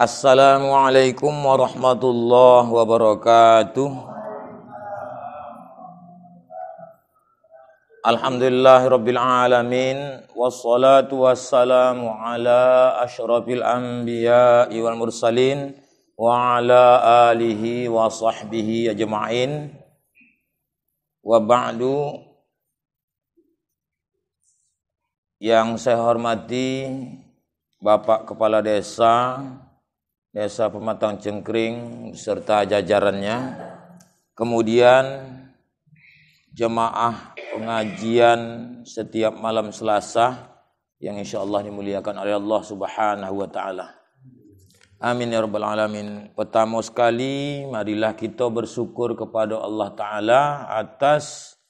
Assalamualaikum warahmatullahi wabarakatuh. Alhamdulillahirabbil alamin wassalatu wassalamu ala asyrafil anbiya'i wal mursalin wa ala alihi wa sahbihi ajma'in. Wa ba'du. Yang saya hormati Bapak Kepala Desa Pematang Cengkring serta jajarannya, kemudian jemaah pengajian setiap malam Selasa yang insyaallah dimuliakan oleh Allah Subhanahu wa taala. Amin ya rabbal alamin. Pertama sekali marilah kita bersyukur kepada Allah taala atas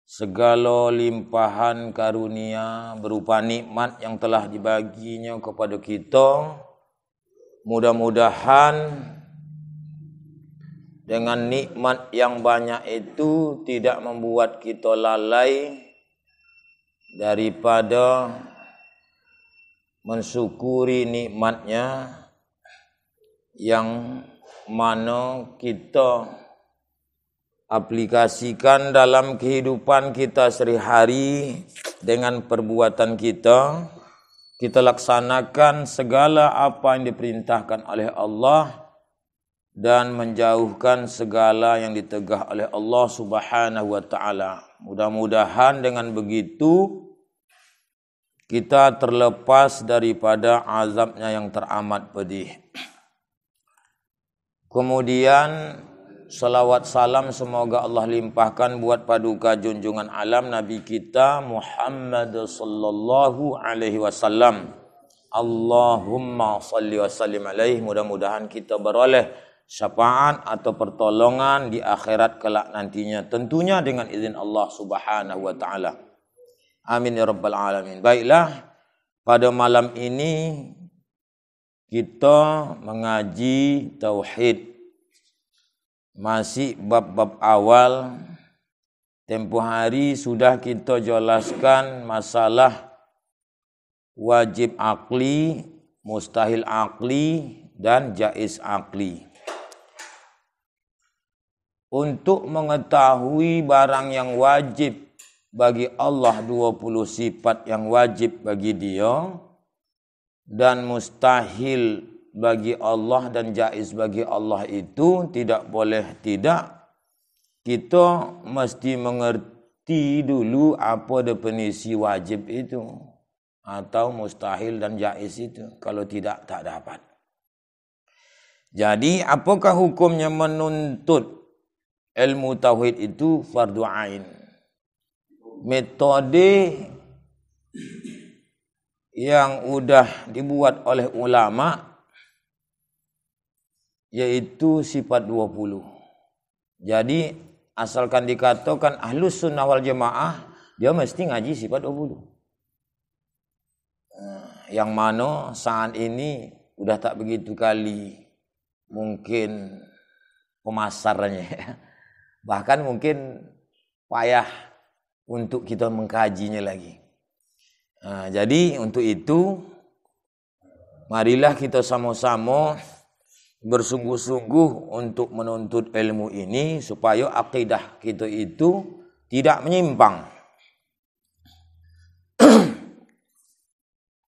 segala limpahan karunia berupa nikmat yang telah dibaginya kepada kita. Mudah-mudahan dengan nikmat yang banyak itu tidak membuat kita lalai daripada mensyukuri nikmatnya yang mana kita aplikasikan dalam kehidupan kita sehari-hari dengan perbuatan kita. Kita laksanakan segala apa yang diperintahkan oleh Allah dan menjauhkan segala yang ditegah oleh Allah Subhanahu wa taala. Mudah-mudahan dengan begitu kita terlepas daripada azabnya yang teramat pedih. Kemudian salawat salam semoga Allah limpahkan buat paduka junjungan alam Nabi kita Muhammad sallallahu alaihi wasallam. Allahumma salli wa sallim alaihi. Mudah-mudahan kita beroleh syafaat atau pertolongan di akhirat kelak nantinya, tentunya dengan izin Allah Subhanahu wa taala. Amin ya rabbal alamin. Baiklah, pada malam ini kita mengaji tauhid. Masih bab-bab awal. Tempoh hari sudah kita jelaskan masalah wajib akli, mustahil akli, dan jaiz akli. Untuk mengetahui barang yang wajib bagi Allah, 20 sifat yang wajib bagi dia, dan mustahil bagi Allah dan jaiz bagi Allah itu tidak boleh tidak. Kita mesti mengerti dulu apa definisi wajib itu atau mustahil dan jaiz itu. Kalau tidak, tak dapat. Jadi apakah hukumnya menuntut ilmu tauhid itu fardu ain? Metode yang udah dibuat oleh ulama yaitu sifat 20. Jadi asalkan dikatakan ahlus sunnah wal jamaah, dia mesti ngaji sifat 20. Yang mana saat ini udah tak begitu kali mungkin pemasarannya. Bahkan mungkin payah untuk kita mengkajinya lagi. Jadi untuk itu marilah kita sama-sama bersungguh-sungguh untuk menuntut ilmu ini supaya akidah kita itu tidak menyimpang.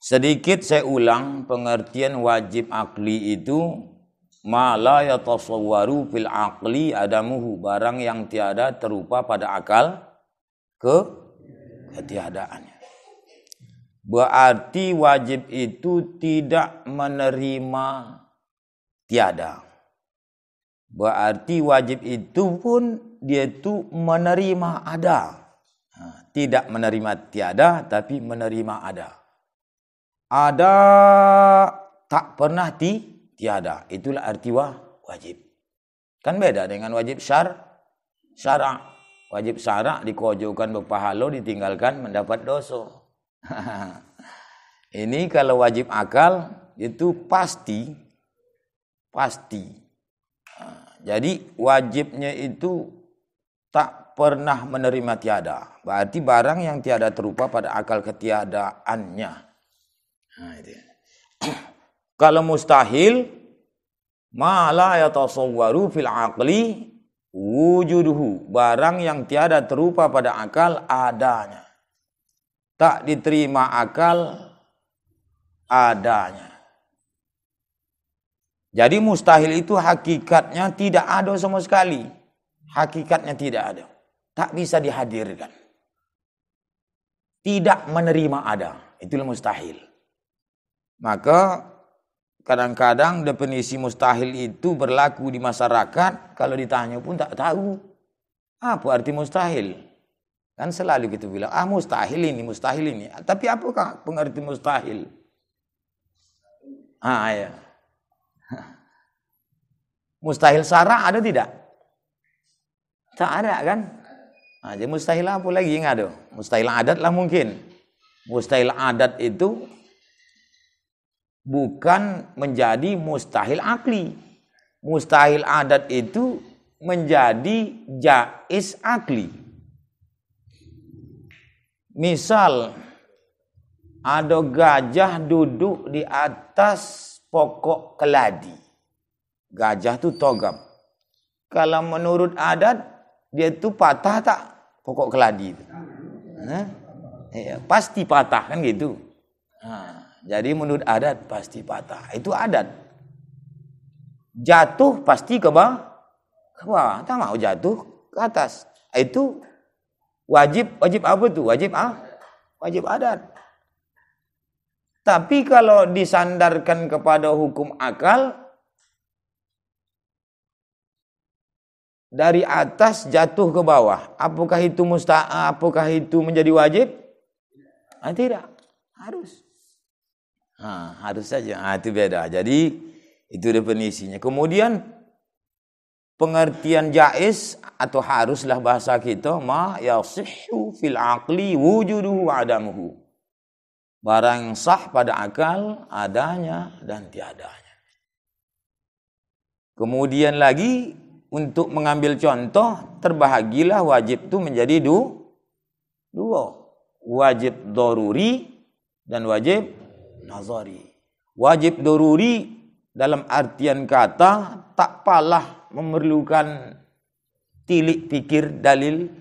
Sedikit saya ulang pengertian wajib akli itu, ma la yatasawwaru fil aqli adamuhu, barang yang tiada terupa pada akal ketiadaannya. Berarti wajib itu tidak menerima tiada. Berarti wajib itu pun dia itu menerima ada. Tidak menerima tiada, tapi menerima ada. Ada tak pernah tiada. Itulah arti wajib. Kan beda dengan wajib syara'. Wajib syara' dikojokan berpahala, ditinggalkan mendapat dosa. Ini kalau wajib akal itu pasti. Jadi wajibnya itu tak pernah menerima tiada. Berarti barang yang tiada terupa pada akal ketiadaannya. Nah, itu. Kalau mustahil, ma la yatasawwaru fil aqli wujuduhu, barang yang tiada terupa pada akal adanya. Tak diterima akal adanya. Jadi mustahil itu hakikatnya tidak ada sama sekali. Hakikatnya tidak ada. Tak bisa dihadirkan. Tidak menerima ada. Itulah mustahil. Maka kadang-kadang definisi mustahil itu berlaku di masyarakat. Kalau ditanya pun tak tahu. Apa arti mustahil? Kan selalu kita bilang, mustahil ini, mustahil ini. Tapi apakah pengerti mustahil? Ya. Mustahil syara ada tidak? Tak ada kan? Jadi mustahil apa lagi yang ada? Mustahil adat lah mungkin. Mustahil adat itu bukan menjadi mustahil akli. Mustahil adat itu menjadi jaiz akli. Misal ada gajah duduk di atas pokok keladi. Gajah itu togam. Kalau menurut adat dia itu patah tak pokok keladi itu? Pasti patah kan gitu. Jadi menurut adat pasti patah. Itu adat. Jatuh pasti ke bawah. Ke bawah. Tak mau jatuh ke atas. Itu wajib apa tuh? Wajib adat. Tapi kalau disandarkan kepada hukum akal, dari atas jatuh ke bawah, apakah itu menjadi wajib? Tidak, harus. Harus saja. Itu beda. Jadi itu definisinya. Kemudian pengertian jaiz atau haruslah bahasa kita, ma yasihhu fil aqli wujuduhu wa adamuhu. Barang sah pada akal adanya dan tiadanya. Kemudian lagi untuk mengambil contoh, terbahagilah wajib itu menjadi dua. Wajib daruri dan wajib nazari. Wajib daruri dalam artian kata tak palah memerlukan tilik pikir dalil,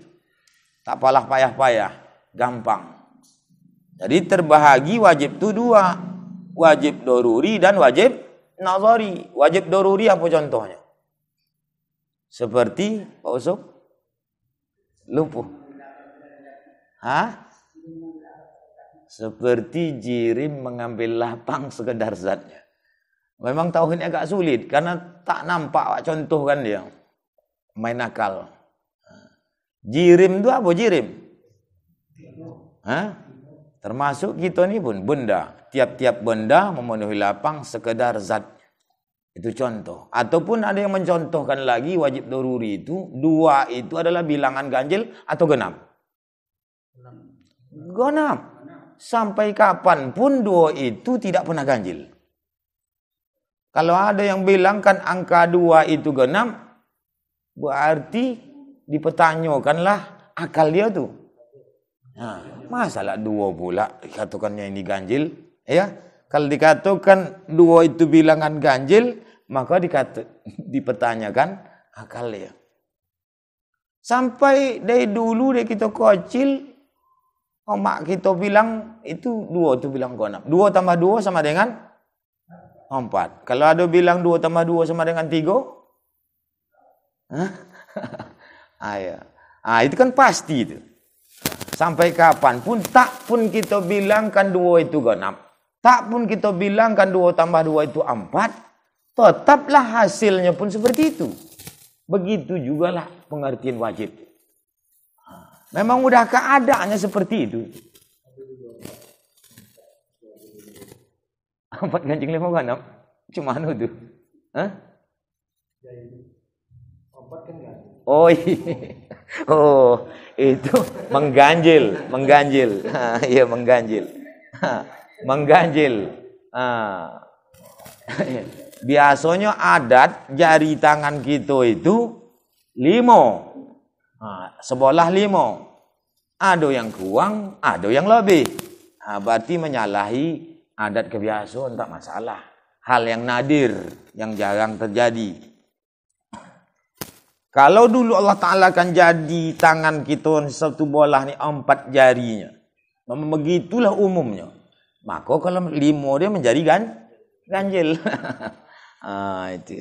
tak palah payah-payah, gampang. Jadi terbahagi wajib itu dua. Wajib daruri dan wajib nazari. Wajib daruri apa contohnya? Seperti Pak Usop? Lumpuh. Seperti jirim mengambil lapang sekedar zatnya. Memang tauhidnya agak sulit karena tak nampak contoh kan dia. Main akal. Jirim itu apa jirim? Termasuk kita ni pun benda. Tiap-tiap benda memenuhi lapang sekedar zat. Itu contoh. Ataupun ada yang mencontohkan lagi wajib daruri itu. Dua itu adalah bilangan ganjil atau genap? Genap. Sampai kapanpun dua itu tidak pernah ganjil. Kalau ada yang bilangkan angka dua itu genap, berarti dipertanyakanlah akal dia tuh. Masalah dua pula dikatakannya ini ganjil, ya? Kalau dikatakan dua itu bilangan ganjil, maka dipertanyakan akal dia. Sampai dari dulu dari kita kecil, mak kita bilang itu dua itu bilang genap. 2 tambah 2 sama dengan 4. Kalau ada bilang 2 tambah 2 sama dengan 3, itu kan pasti itu. Sampai kapanpun, tak pun kita bilangkan 2 itu genap. Tak pun kita bilangkan 2 tambah 2 itu 4. Tetaplah hasilnya pun seperti itu. Begitu jugalah pengertian wajib. Memang udah keadaannya seperti itu. 4 ganjil 5 genap. Cuma anu tuh. 4 kan ganjil. Itu mengganjil. Iya mengganjil. Mengganjil. Biasanya adat jari tangan kita itu 5. Sebelah 5. Ada yang kurang, ada yang lebih. Berarti menyalahi adat kebiasaan tak masalah. hal yang nadir, yang jarang terjadi. Kalau dulu Allah Ta'ala kan jadi tangan kita satu bola ni 4 jarinya. Begitulah umumnya. Maka kalau 5 dia menjadi ganjil. Itu.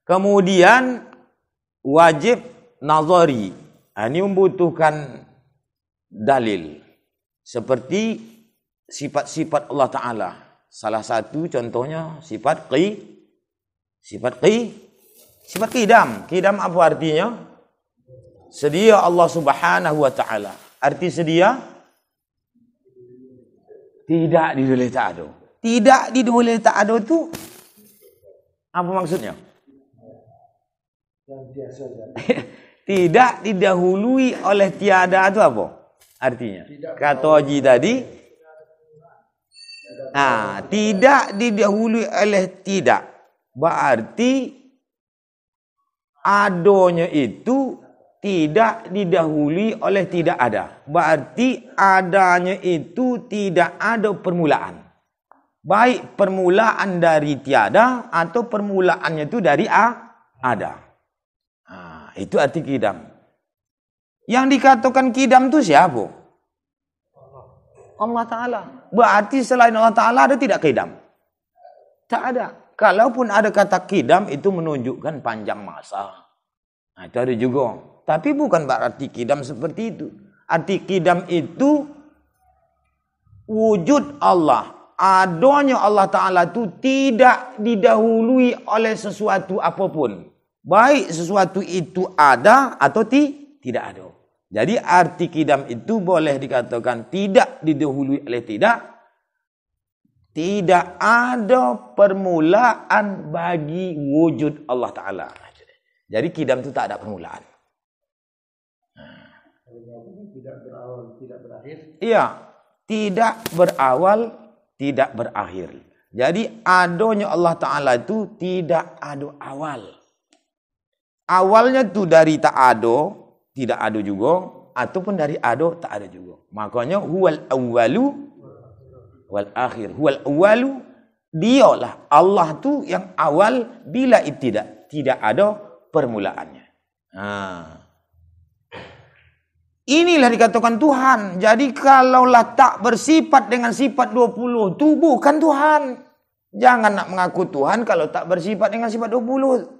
Kemudian wajib nazari. Ini membutuhkan dalil. Seperti sifat-sifat Allah Ta'ala. Salah satu contohnya sifat qidam. Qidam apa artinya? Sedia Allah Subhanahu wa Ta'ala. Arti sedia? Tidak didahului tak ada. Tidak didahului tak ada tu apa maksudnya? Tidak didahului oleh tiada itu apa? Artinya? Kata Haji tadi. Tidak didahului oleh tidak. Berarti adanya itu tidak didahului oleh tidak ada. Berarti adanya itu tidak ada permulaan. Baik permulaan dari tiada atau permulaannya itu dari ada. Itu arti qidam. Yang dikatakan qidam itu siapa? Allah Ta'ala. Berarti selain Allah Ta'ala ada tidak qidam? Tak ada. Kalaupun ada kata qidam itu menunjukkan panjang masa. Itu ada juga. Tapi bukan berarti qidam seperti itu. Arti qidam itu wujud Allah. Adanya Allah Ta'ala itu tidak didahului oleh sesuatu apapun. Baik sesuatu itu ada atau tidak ada. Jadi arti qidam itu boleh dikatakan tidak didahului oleh tidak. Tidak ada permulaan bagi wujud Allah Ta'ala. Jadi qidam itu tak ada permulaan. Tidak berawal, tidak berakhir. Iya, tidak berawal, tidak berakhir. Jadi adanya Allah Ta'ala itu tidak ada awal. Awalnya itu dari tak ada, tidak ada juga. Ataupun dari ada, tak ada juga. Makanya huwal awwalu wal akhir. Huwal awwalu, dialah Allah tu yang awal bila ibtida. Tidak ada permulaannya. Inilah dikatakan Tuhan. Jadi kalaulah tak bersifat dengan sifat 20 tu bukan Tuhan. Jangan nak mengaku Tuhan kalau tak bersifat dengan sifat 20.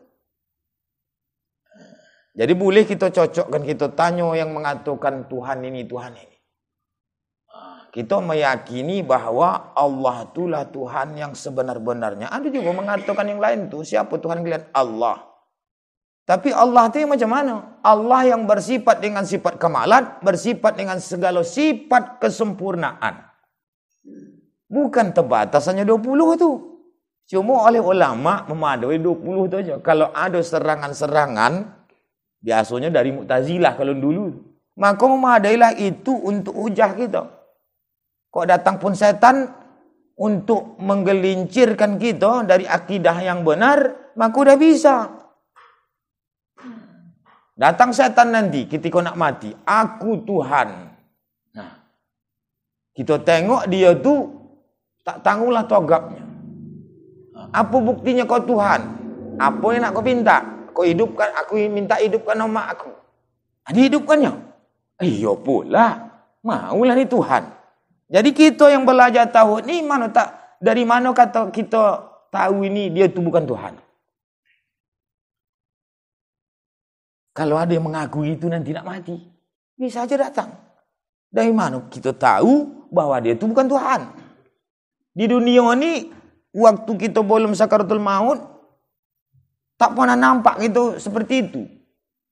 Jadi boleh kita cocokkan, kita tanya yang mengatakan Tuhan ini, Tuhan ini. Kita meyakini bahawa Allah itulah Tuhan yang sebenar-benarnya. Ada juga mengatakan yang lain tu, siapa Tuhan kalian? Allah. Tapi Allah itu yang macam mana? Allah yang bersifat dengan sifat kemalat, bersifat dengan segala sifat kesempurnaan. Bukan terbatas hanya 20 tu. Cuma oleh ulama memadai 20 tu aja. Kalau ada serangan-serangan, biasanya dari Mu'tazilah kalau dulu, maka memadailah itu untuk hujah kita. Kok datang pun setan untuk menggelincirkan kita dari akidah yang benar, maka udah bisa. Datang setan nanti ketika nak mati, aku Tuhan. Nah, kita tengok dia tu tak tangguhlah togapnya. Apa buktinya kau Tuhan? Apa yang nak kau minta? Kau hidupkan, aku minta hidupkan nama aku. Dihidupkannya. Iya pula. Maulah ni Tuhan. Jadi kita yang belajar tauhid ni dari mana kata kita tahu ini dia tu bukan Tuhan? Kalau ada yang mengakui itu nanti nak mati, bisa aja datang. Dari mana kita tahu bahwa dia itu bukan Tuhan? Di dunia ini, waktu kita belum sakaratul maut, tak pernah nampak itu seperti itu.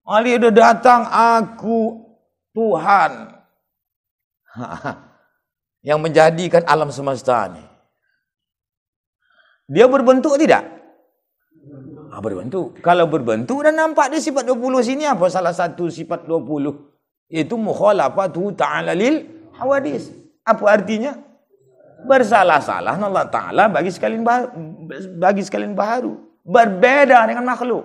Ali udah datang, aku Tuhan. Yang menjadikan alam semesta ini. Dia berbentuk tidak? Berbentuk. Kalau berbentuk dan nampak dia sifat 20 sini apa salah satu sifat 20? Itu mukhalafatu ta'ala lil hawadis. Apa artinya? Bersalah-salah Allah Ta'ala bagi sekalian baharu. Berbeda dengan makhluk.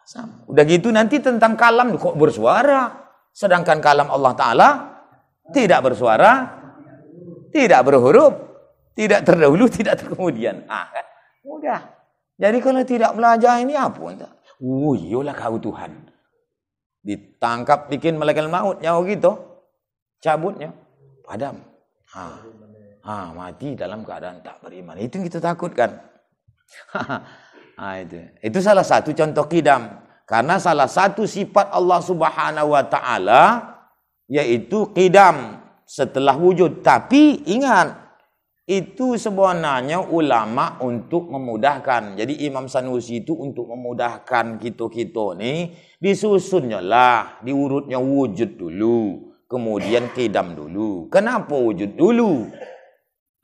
Sama. Udah gitu nanti tentang kalam kok bersuara. Sedangkan kalam Allah Ta'ala tidak bersuara, tidak berhuruf. Tidak terdahulu, tidak terkemudian. Kan? Mudah. Jadi kalau tidak belajar ini apa? Iyalah kau Tuhan. Ditangkap bikin malaikat maut nyawa gitu. Cabutnya. Padam. Mati dalam keadaan tak beriman. Itu yang kita takutkan. Itu salah satu contoh qidam. Karena salah satu sifat Allah Subhanahu wa taala yaitu qidam, setelah wujud. Tapi ingat, itu sebenarnya ulama untuk memudahkan. Jadi Imam Sanusi itu untuk memudahkan kita ni disusunnya lah, diurutnya wujud dulu, kemudian qidam dulu. Kenapa wujud dulu?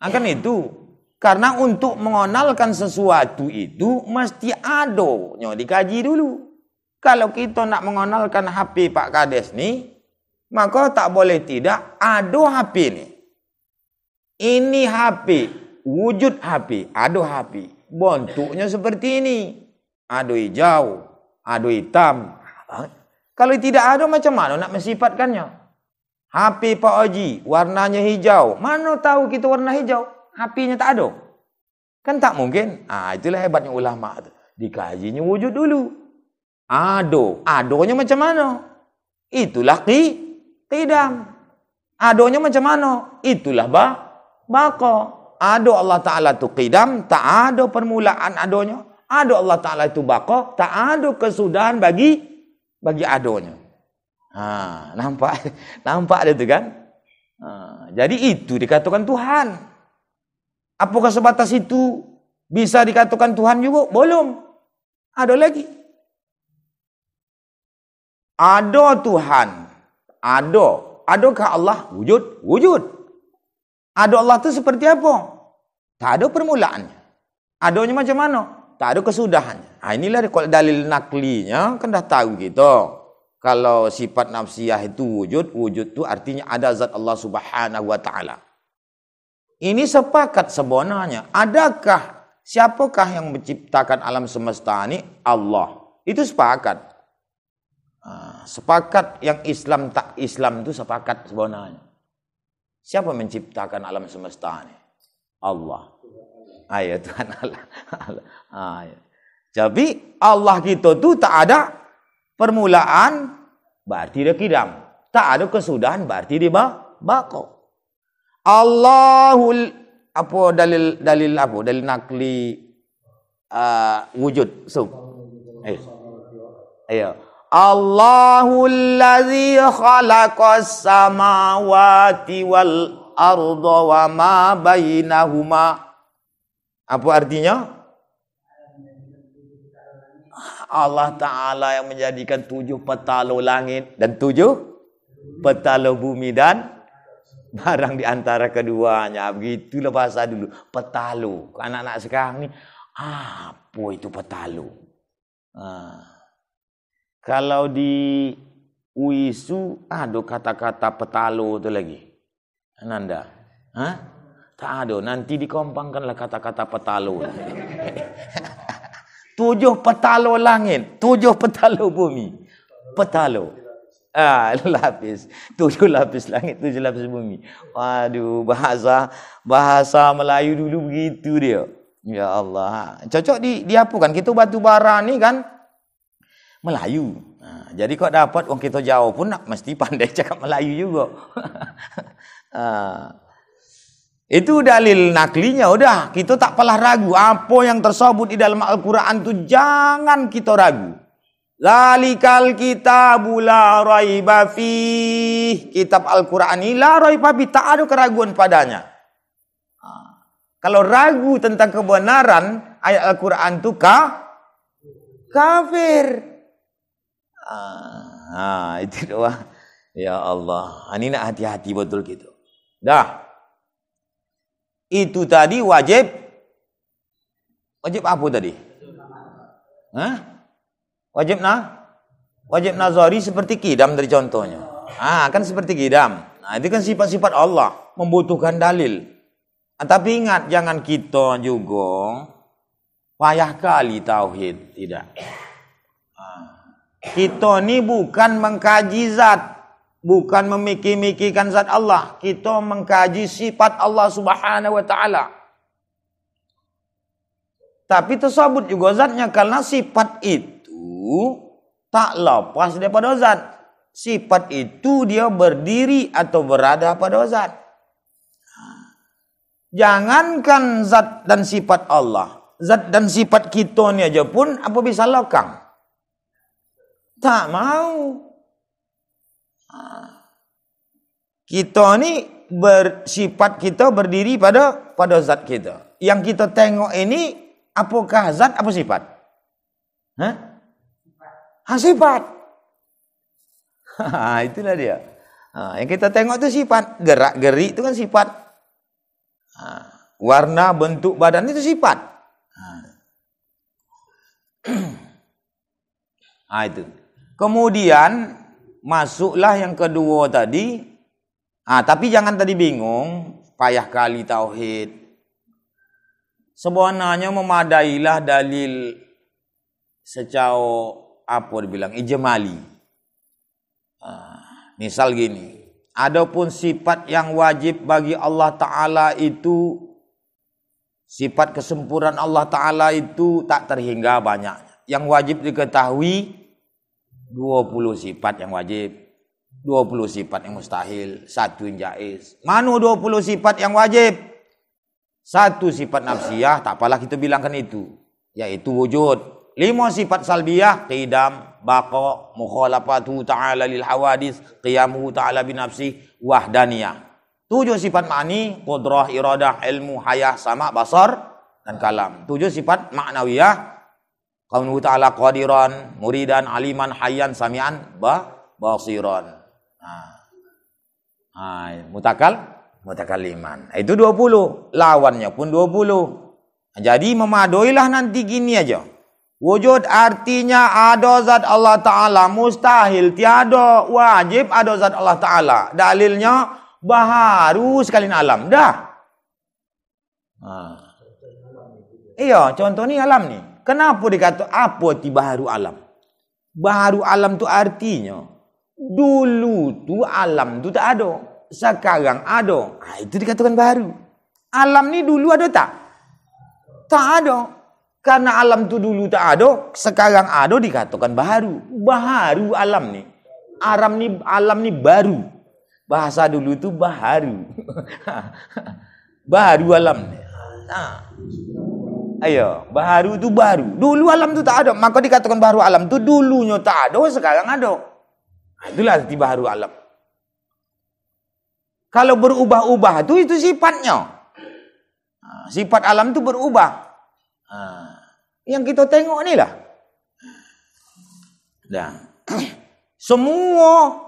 Kan itu. Karena untuk mengenalkan sesuatu itu mesti adonya dikaji dulu. Kalau kita nak mengenalkan HP Pak Kades ni, maka tak boleh tidak ado HP ni. Ini HP, wujud HP, ado HP. Bentuknya seperti ini. Ado hijau, ado hitam. Kalau tidak ada macam mana nak mensifatkannya? HP Pak Haji, warnanya hijau. Mana tahu kita warna hijau? HP-nya tak ada. Kan tak mungkin. Itulah hebatnya ulama tu. Dikajinya wujud dulu. Adonya macam mana? Itulah qidam. Adonya macam mana? Itulah baqa. Ado Allah Ta'ala tu qidam, tak ada permulaan adonya. Ado Allah Ta'ala itu baqa, tak ada kesudahan bagi adonya. Nampak ada tu kan? Jadi itu dikatakan Tuhan. Apakah sebatas itu bisa dikatakan Tuhan juga? Belum. Ada lagi. Ada Tuhan. Adakah Allah? Wujud. Ada Allah itu seperti apa? Tak ada permulaannya. Adanya macam mana? Tak ada kesudahannya. Inilah dalil naklinya, kan dah tahu kita. Kalau sifat nafsiyah itu wujud itu artinya ada zat Allah Subhanahu wa taala. Ini sepakat sebenarnya. Siapakah yang menciptakan alam semesta ini? Allah. Itu sepakat. Sepakat yang Islam tak Islam itu sepakat sebenarnya. Siapa menciptakan alam semesta ini? Allah. Tuhan Allah. Jadi Allah kita tu tak ada permulaan, berarti dia qidam. Tak ada kesudahan, berarti dia baqa. Allahul dalil nakli wujud. Allahul ladzi khalaqas samawati wal arda wa ma bainahuma. Apa artinya? Allah Ta'ala yang menjadikan 7 petala langit dan 7 petala bumi dan barang di antara keduanya. Begitulah bahasa dulu. Petalo. Anak-anak sekarang ni, apa itu petalo? Kalau di UISU ada kata-kata petalo tu lagi. Ananda? Tak ada. Nanti dikompangkanlah kata-kata petalo. 7 petalo langit, 7 petalo bumi. Petalo. Lapis. 7 lapis langit, 7 lapis bumi. Waduh, bahasa Melayu dulu begitu dia. Ya Allah. Cocok diapukan. Kita batu bara ni kan Melayu. Jadi kau dapat orang kita Jawa pun nak mesti pandai cakap Melayu juga. Itu dalil naklinya. Udah, kita tak pernah ragu. Apa yang tersebut di dalam Al-Quran itu jangan kita ragu. Zalikal kitabu la raiba fih. Kitab Al-Quran ini la raiba fih, tak ada keraguan padanya. Kalau ragu tentang kebenaran ayat Al-Quran itu kafir. Itu doa. Ya Allah, ini nak hati-hati betul gitu. Dah. Itu tadi wajib apa tadi? Wajib nazari seperti qidam dari contohnya. Kan seperti qidam. Itu kan sifat-sifat Allah, membutuhkan dalil. Tapi ingat, jangan kita juga payah kali tauhid, tidak. Kita ni bukan mengkaji zat, bukan memikir-mikirkan zat Allah. Kita mengkaji sifat Allah Subhanahu wa taala. Tapi tersebut juga zatnya karena sifat itu tak lepas daripada zat. Sifat itu dia berdiri atau berada pada zat. Jangankan zat dan sifat Allah. Zat dan sifat kita ni aja pun apa bisa lekang. Tak mau. Kita ni bersifat kita berdiri pada zat kita. Yang kita tengok ini apakah zat apa sifat? Sifat. Itulah dia. Yang kita tengok itu sifat. Gerak-gerik itu kan sifat. Warna, bentuk badan itu sifat. Itu. Kemudian masuklah yang kedua tadi. Tapi jangan tadi bingung. Payah kali tauhid. Sebenarnya memadailah dalil secara apa dibilang ijmali. Misal gini, adapun sifat yang wajib bagi Allah Ta'ala itu, sifat kesempurnaan Allah Ta'ala itu tak terhingga banyaknya. Yang wajib diketahui 20 sifat yang wajib, 20 sifat yang mustahil, 1 yang jaiz. Mana 20 sifat yang wajib? 1 sifat nafsiyah, tak apalah kita bilangkan itu, yaitu wujud. 5 sifat salbiyah, qidam, baqa, mukhalafatu ta'ala lil hawadis, qiyamuhu ta'ala binafsi, wahdaniyah. 7 sifat ma'ni, qudrah, iradah, ilmu, hayah, sama, basar, dan kalam. 7 sifat ma'nawiyah, qawnuhu ta'ala qadiran, muridan, aliman, hayyan, sami'an, basiran. Mutakaliman. Itu 20. Lawannya pun 20. Jadi memadoilah nanti gini aja. Wujud artinya ada zat Allah Ta'ala. Mustahil tiada. Wajib ada zat Allah Ta'ala. Dalilnya baharu sekali alam. Dah. Iya, contoh ni alam ni. Kenapa dikata apa ti baharu alam? Baharu alam tu artinya dulu tu alam tu tak ada. Sekarang ada. Itu dikatakan baharu. Alam ni dulu ada tak? Tak ada. Karena alam tu dulu tak ada, sekarang ada dikatakan baharu. Baharu alam ni. Alam ni baru. Bahasa dulu tu baharu. Baru alam ni. Ayo, baharu tu baru. Dulu alam tu tak ada, maka dikatakan baharu alam tu dulunya tak ada, sekarang ada. Itulah arti baharu alam. Kalau berubah-ubah tu itu sifatnya. Sifat alam tu berubah. Yang kita tengok ni lah. Semua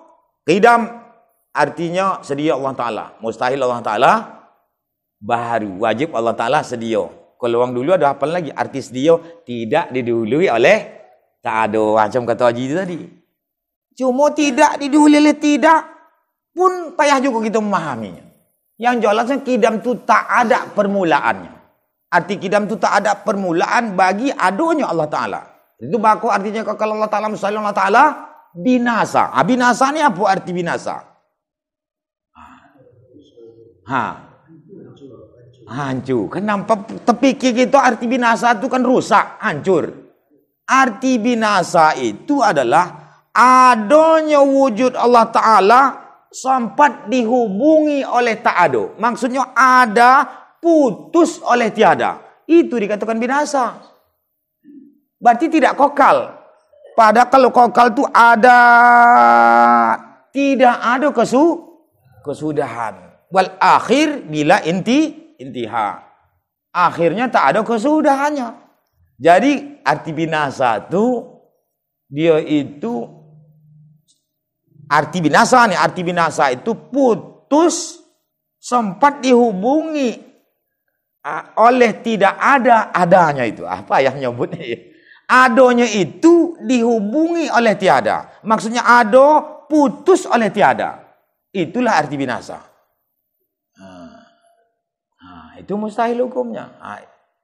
qidam artinya sedia Allah Ta'ala. Mustahil Allah Ta'ala. Baharu. Wajib Allah Ta'ala sedia. Kalau orang dulu ada hafal lagi. Arti sedia tidak didahului oleh tak ada. Macam kata Haji itu tadi. Cuma tidak didahului oleh tidak pun payah juga kita memahaminya. Yang jelasnya qidam tu tak ada permulaannya. Arti qidam itu tak ada permulaan bagi adanya Allah Ta'ala. Itu baku artinya kalau Allah Ta'ala mustahil Allah Ta'ala binasa. Binasa ni apa arti binasa? Hancur. Kenapa terpikir kita arti binasa itu kan rusak, hancur. Arti binasa itu adalah adanya wujud Allah Ta'ala sempat dihubungi oleh tak ada. Maksudnya ada putus oleh tiada. Itu dikatakan binasa. Berarti tidak kokal. Padahal kalau kokal itu ada, tidak ada kesudahan. Wal akhir bila intiha. Akhirnya tak ada kesudahannya. Jadi arti binasa itu dia itu arti binasa nih. Arti binasa itu putus sempat dihubungi oleh tidak adanya itu. Apa yang nyebutnya? Adanya itu dihubungi oleh tiada. Maksudnya ada putus oleh tiada. Itulah arti binasa. Itu mustahil hukumnya.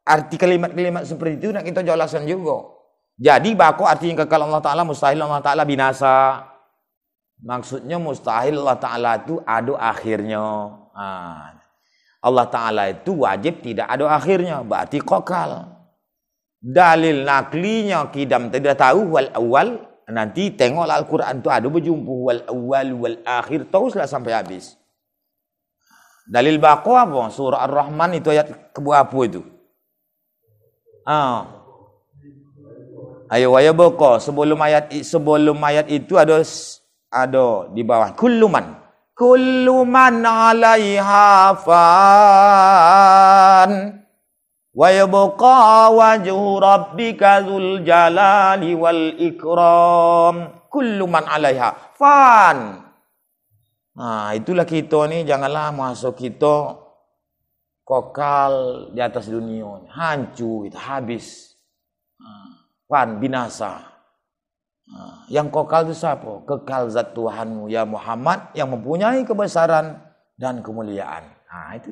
Arti kalimat-kalimat seperti itu nak kita jelaskan juga. Jadi baku arti yang kekal Allah Ta'ala, mustahil Allah Ta'ala binasa. Maksudnya mustahil Allah Ta'ala itu ada akhirnya. Allah Ta'ala itu wajib tidak ada akhirnya. Berarti kokal. Dalil naklinya kidam tidak tahu wal awal. Nanti tengoklah Al-Quran tu ada berjumpa wal awal wal akhir, teruslah sampai habis. Dalil bako apa? Surah Ar-Rahman itu ayat keberapa itu? Ayo waya boko sebelum ayat itu ada di bawah kulluman 'alaiha fan wa yabqa wajhu rabbika dzul jalali wal ikram. Kulluman 'alaiha fan. Nah, itulah kita nih, janganlah masuk kita kokal di atas dunia, hancur, itu habis. Fan, binasa. Yang kokal itu siapa? Kekal zat Tuhanmu ya Muhammad yang mempunyai kebesaran dan kemuliaan. Nah, itu.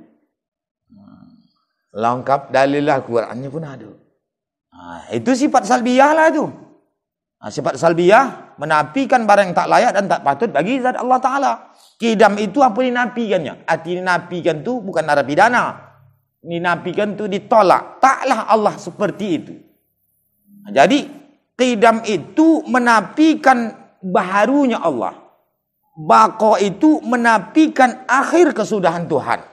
Lengkap dalillah, Qurannya pun ada. Nah, itu sifat salbiyah lah itu. Nah, sifat salbiyah menafikan barang yang tak layak dan tak patut bagi zat Allah Ta'ala. Kidam itu apa dinafikannya? Arti dinafikan itu bukan narapidana. Dinafikan itu ditolak. Taklah Allah seperti itu. Nah, jadi qidam itu menafikan baharunya Allah. Baqa itu menafikan akhir kesudahan Tuhan.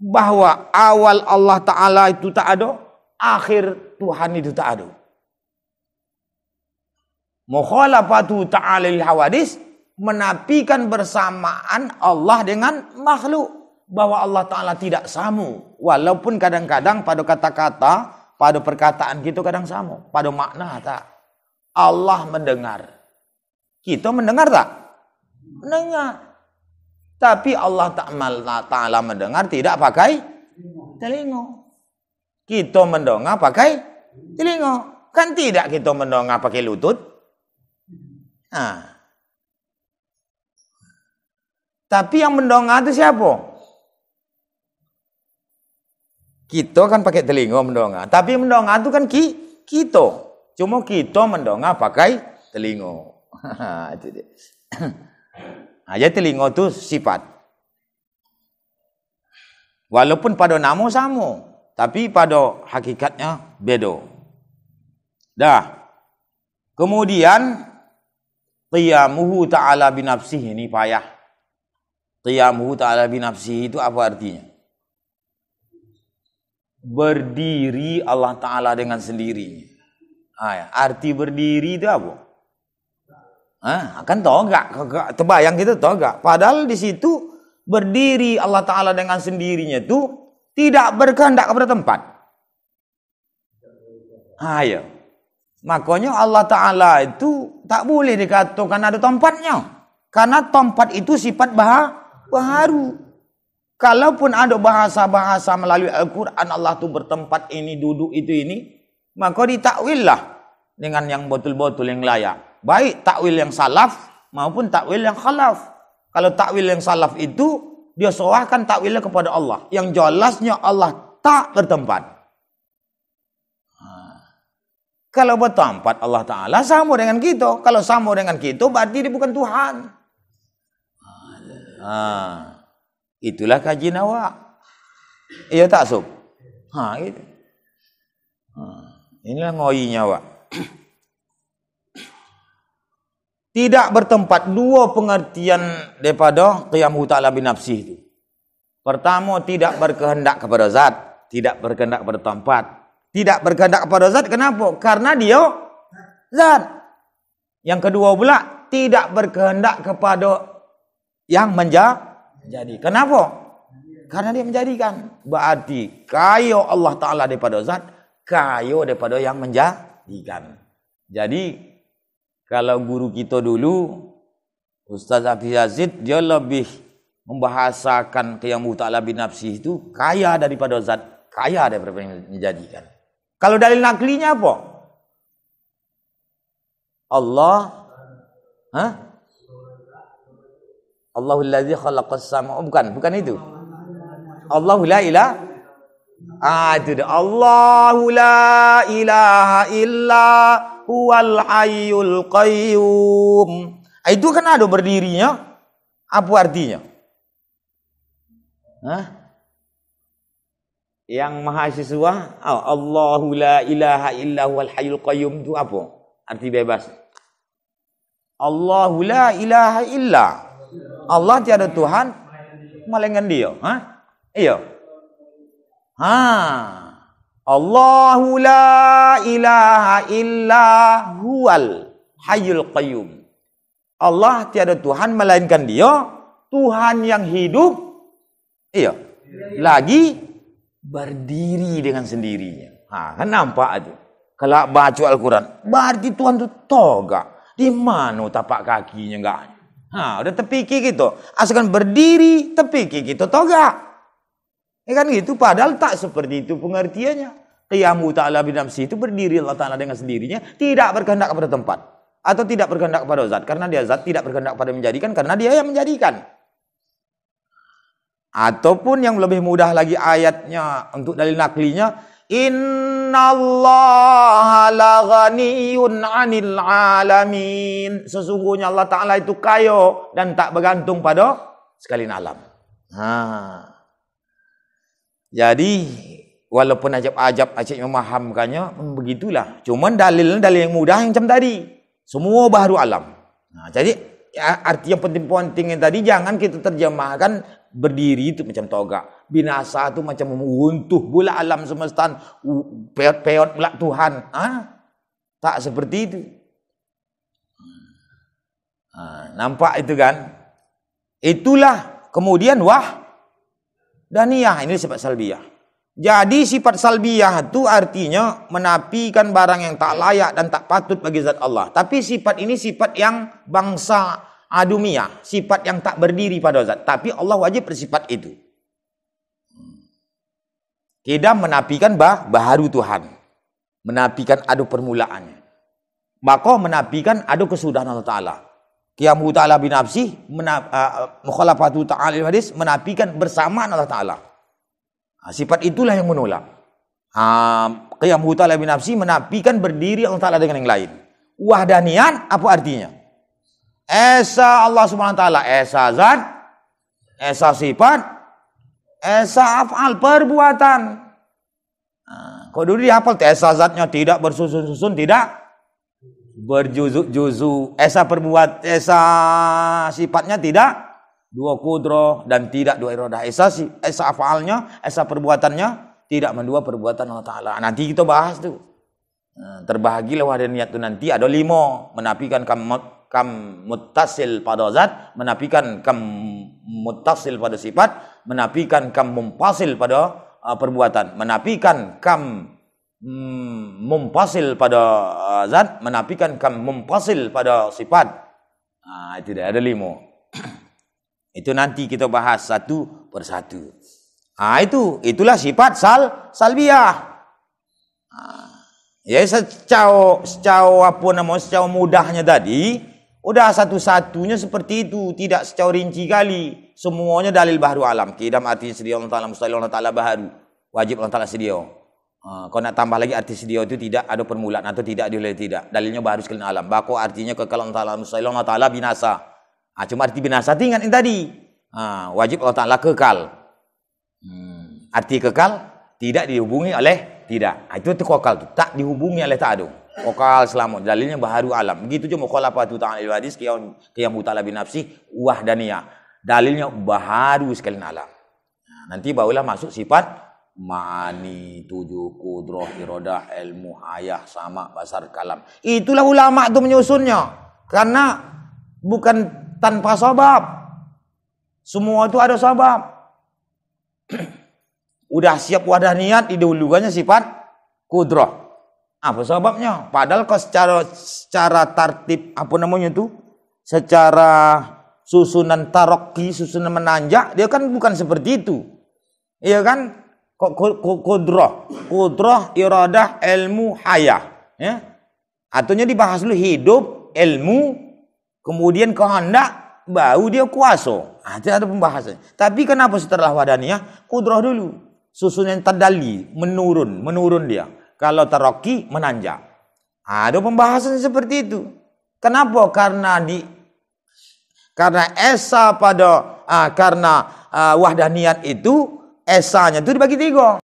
Bahwa awal Allah Ta'ala itu tak ada, akhir Tuhan itu tak ada. Mukhalafatu ta'alil hawadis, menafikan bersamaan Allah dengan makhluk. Bahwa Allah Ta'ala tidak samu. Walaupun kadang-kadang pada kata-kata, pada perkataan kita kadang sama. Pada makna tak. Allah mendengar. Kita mendengar tak? Mendengar. Tapi Allah Ta'ala mendengar tidak pakai telinga. Kita mendengar pakai telinga. Kan tidak kita mendengar pakai lutut. Nah. Tapi yang mendengar itu siapa? Kita kan pakai telinga mendengar. Tapi mendengar itu kan kita. Cuma kita mendengar pakai telinga. Itu dia. Aja telinga itu sifat. Walaupun pada nama sama, tapi pada hakikatnya beda. Dah. Kemudian qiyamuhu ta'ala binafsihi, ini payah. Qiyamuhu ta'ala binafsihi itu apa artinya? Berdiri Allah Ta'ala dengan sendirinya. Arti berdiri itu apa? Kan togak, terbayang gitu togak. Padahal di situ berdiri Allah Ta'ala dengan sendirinya itu tidak berkehendak kepada tempat. Ya. Makanya Allah Ta'ala itu tak boleh dikatakan ada tempatnya. Karena tempat itu sifat baharu. Kalaupun ada bahasa-bahasa melalui Al-Quran Allah itu bertempat ini, duduk itu ini, maka ditakwil lah dengan yang betul-betul yang layak. Baik takwil yang salaf maupun takwil yang khalaf. Kalau takwil yang salaf itu dia serahkan takwilnya kepada Allah. Yang jelasnya Allah tak bertempat. Kalau bertempat Allah Ta'ala sama dengan kita. Kalau sama dengan kita berarti dia bukan Tuhan. Itulah kajian awak. Iya tak sob? Gitu. Inilah ngoyinya awak. Tidak bertempat, dua pengertian daripada qiyamuhu ta'ala binafsih itu. Pertama, tidak berkehendak kepada zat, tidak berkehendak kepada tempat. Tidak berkehendak kepada zat, kenapa? Karena dia zat. Yang kedua pula, tidak berkehendak kepada yang menjadi. Kenapa? Karena dia menjadikan. Berarti kaya Allah Ta'ala daripada zat, kaya daripada yang menjadikan. Jadi kalau guru kita dulu, Ustaz Hafiz Yazid, dia lebih membahasakan qiyamuhu ta'ala binafsih itu kaya daripada zat, kaya daripada yang menjadikan. Kalau dalil naklinya apa? Allah, Allahul ladzi khalaqas samaa'a, bukan itu. Allahu la ilaha, itu dia. Allahu la ilaha illa huwal hayyul qayyum. Itu kan ada berdirinya. Apa artinya? Yang mahasiswa, Allahu la ilaha illa huwal hayyul qayyum itu apa? Arti bebas. Allahu la ilaha illa. Allah tiada Tuhan melainkan Dia. Iya. Allahu la ilaha illa huwal hayyul qayyum. Allah tiada Tuhan melainkan Dia, Tuhan yang hidup. Iya. Lagi berdiri dengan sendirinya. Kan nampak itu. Kalau baca Al-Quran, berarti Tuhan itu toga. Di mana tapak kakinya enggak? Udah terpikir gitu. Asalkan berdiri, terpikir gitu toga. Kan gitu, padahal tak seperti itu pengertiannya. Qiyamu ta'ala binafsi itu berdiri Allah Ta'ala dengan sendirinya, tidak berkehendak kepada tempat. Atau tidak berkehendak kepada zat. Karena dia zat tidak berkehendak pada menjadikan, karena dia yang menjadikan. Ataupun yang lebih mudah lagi ayatnya untuk dalil naklinya, innallaha la ghaniyun 'anil 'alamin. Sesungguhnya Allah Ta'ala itu kaya dan tak bergantung pada sekalian alam. Jadi walaupun ajab-ajab Aceh memahamkannya, begitulah. Cuman dalil yang mudah yang macam tadi. Semua baharu alam. Jadi arti yang penting-penting yang tadi jangan kita terjemahkan berdiri itu macam toga. Binasa itu macam runtuh pula alam semesta. Peot pula Tuhan. Tak seperti itu. Nampak itu kan? Itulah kemudian daniyah. Ini sifat salbiyah. Jadi sifat salbiyah itu artinya menafikan barang yang tak layak dan tak patut bagi zat Allah. Tapi sifat ini sifat yang bangsa adumiyah, sifat yang tak berdiri pada zat. Tapi Allah wajib bersifat itu. Tidak menafikan baharu Tuhan. Menafikan ada permulaannya. Maka menafikan ada kesudahan Allah Ta'ala. Qiyamu ta'ala binafsih, mukhalafatu ta'ala hadis, menafikan bersamaan Allah Ta'ala. Sifat itulah yang menolak. Qiyamu ta'ala binafsih, menafikan berdiri Allah Ta'ala dengan yang lain. Wahdaniyan, apa artinya? Esa Allah Subhanahu Wa Ta'ala, esa zat, esa sifat, esa af'al, perbuatan. Kau dulu dihafal, esa zatnya tidak bersusun-susun, tidak berjuzuk-juzuk. Esa sifatnya tidak dua kudroh dan tidak dua iradah. Esa af'alnya, esa perbuatannya tidak mendua perbuatan Allah Ta'ala. Nanti kita bahas tuh. Terbahagilah wahdaniyat itu nanti ada 5. Menafikan kam muttasil pada zat, menafikan kam muttasil pada sifat, menafikan kam mumpasil pada perbuatan, menafikan kam mumpasil pada zat, menafikan kam mumpasil pada sifat. Itu dah ada 5. Itu nanti kita bahas satu persatu. Itulah sifat salbiyah. Ya secara mudahnya tadi, udah satu-satunya seperti itu, tidak secara rinci kali. Semuanya dalil baharu alam. Kidam artinya sedia Allah Ta'ala, mustahil Allah Ta'ala baharu. Wajib Allah Ta'ala sedia. Kau nak tambah lagi arti sedia itu tidak ada permulaan atau tidak dioleh tidak. Dalilnya baharu sekalian alam. Bako artinya kekal Allah Ta'ala, mustahil Allah Ta'ala binasa. Cuma arti binasa ingat yang tadi. Wajib Allah Ta'ala kekal. Arti kekal tidak dihubungi oleh tidak. Itu kokal tu. Tak dihubungi oleh tak ada. Kokal selamat. Dalilnya baharu alam. Begitu juga mukhalafatu ta'ala hadis qiyamu ta'ala binafsih wahdaniyah. Dalilnya baharu sekalian alam. Nanti barulah masuk sifat ma'ani, tujuh, kudroh, iradah, ilmu, hayah, sama, basar, kalam. Itulah ulama itu menyusunnya. Karena bukan tanpa sebab. Semua itu ada sebab. Udah siap wahdaniyat, didahulukannya sifat kudroh. Apa sebabnya? Padahal kalau secara tartib, secara susunan tarokki, susunan menanjak, dia kan bukan seperti itu. Iya kan? Kudroh, iradah, ilmu, hayah. Ya? Artinya dibahas dulu hidup, ilmu, kemudian kehendak, baru dia kuasa. Itu ada pembahasan. Tapi kenapa setelah wahdaniyah, kudroh dulu. Susunan tadalli, menurun dia. Kalau tarokki, menanjak. Ada pembahasan seperti itu. Kenapa? Karena esa pada karena wahdaniyat itu esanya itu dibagi 3.